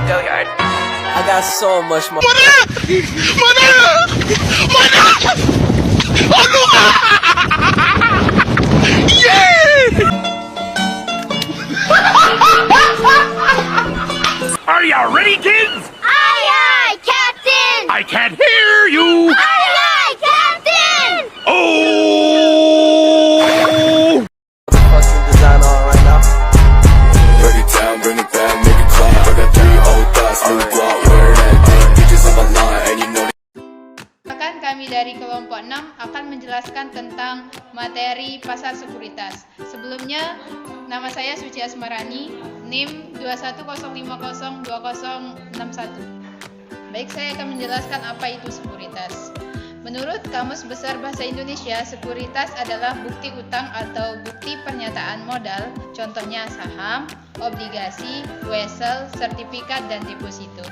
Gilliard. I got so much more. Are you ready, kids? Aye, aye, Captain! I can't hear you. Aye, aye, Captain! Oh! Fucking design on right now. Break it down, bring it back, make it clap. I got 3 old thoughts, new block, wear that thing. Bitches on my line, and you know Kami dari kelompok 6 akan menjelaskan tentang materi pasar sekuritas. Sebelumnya, nama saya Suci Asmarani, NIM 2105020061. Baik, saya akan menjelaskan apa itu sekuritas. Menurut Kamus Besar Bahasa Indonesia, sekuritas adalah bukti utang atau bukti pernyataan modal, contohnya saham, obligasi, wesel, sertifikat, dan deposito.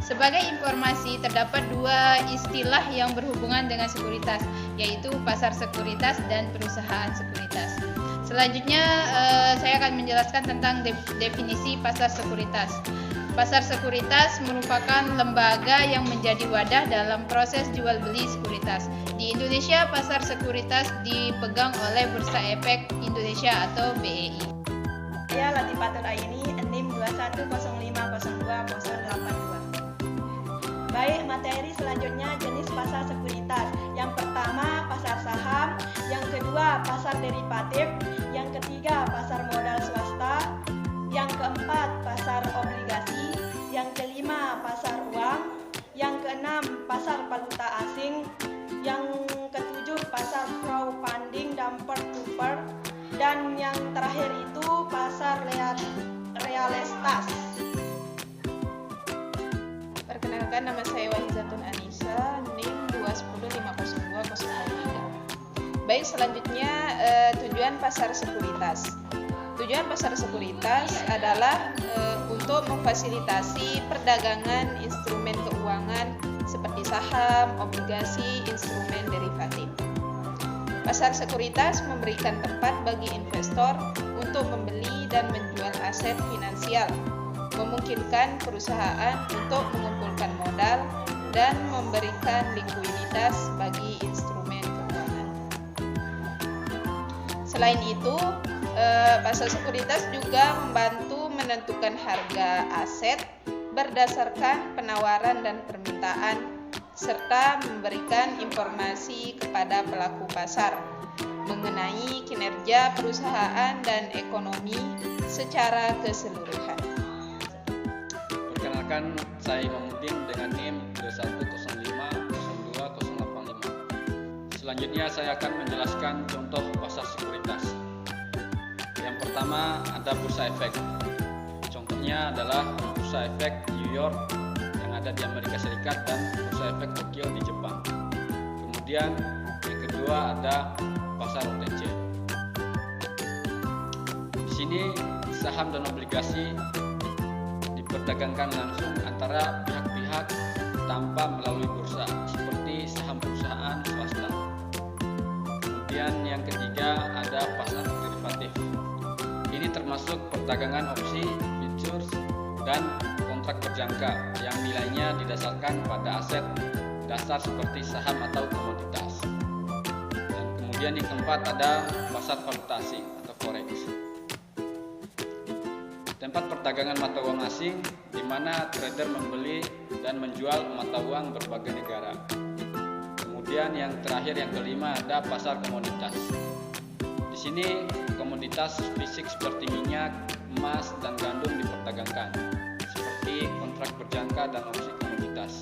Sebagai informasi, terdapat 2 istilah yang berhubungan dengan sekuritas, yaitu pasar sekuritas dan perusahaan sekuritas. Selanjutnya, saya akan menjelaskan tentang definisi pasar sekuritas. Pasar sekuritas merupakan lembaga yang menjadi wadah dalam proses jual beli sekuritas. Di Indonesia, pasar sekuritas dipegang oleh Bursa Efek Indonesia atau BEI. Saya Latifatul Aini, NIM 2105020082. Baik, materi selanjutnya jenis pasar sekuritas. Yang pertama, pasar saham. Yang kedua, pasar derivatif. Yang ketiga, pasar modal swasta. Yang keempat, pasar obligasi. Yang kelima, pasar uang. Yang keenam, pasar valuta asing. Yang ketujuh, pasar crowdfunding dan peer-to-peer. Dan yang terakhir itu pasar realitas. Perkenalkan, nama saya Wahizatun Anissa, NIM 210502003. Baik, selanjutnya tujuan pasar sekuritas. Tujuan pasar sekuritas adalah untuk memfasilitasi perdagangan instrumen keuangan seperti saham, obligasi, instrumen derivatif. Pasar sekuritas memberikan tempat bagi investor untuk membeli dan menjual aset finansial, memungkinkan perusahaan untuk mengumpulkan modal dan memberikan likuiditas bagi instrumen keuangan. Selain itu, pasar sekuritas juga membantu menentukan harga aset berdasarkan penawaran dan permintaan, serta memberikan informasi kepada pelaku pasar mengenai kinerja perusahaan dan ekonomi secara keseluruhan. Perkenalkan, saya Imamudin dengan NIM 2105020085. Selanjutnya saya akan menjelaskan contoh pasar sekuritas. Yang pertama ada Bursa Efek. Contohnya adalah Bursa Efek New York yang ada di Amerika Serikat dan Bursa Efek Tokyo di Jepang. Kemudian yang kedua ada pasar OTC. Di sini saham dan obligasi diperdagangkan langsung antara pihak-pihak tanpa melalui bursa, seperti saham perusahaan swasta. Kemudian yang ketiga ada pasar derivatif. Ini termasuk perdagangan opsi, futures, dan kontrak berjangka yang nilainya didasarkan pada aset dasar seperti saham atau komoditas. Dan kemudian yang keempat ada pasar valuta asing atau forex. Tempat perdagangan mata uang asing di mana trader membeli dan menjual mata uang berbagai negara. Kemudian yang terakhir yang kelima ada pasar komoditas. Di sini komoditas fisik seperti minyak, emas, dan gandum diperdagangkan, seperti kontrak berjangka dan opsi komoditas.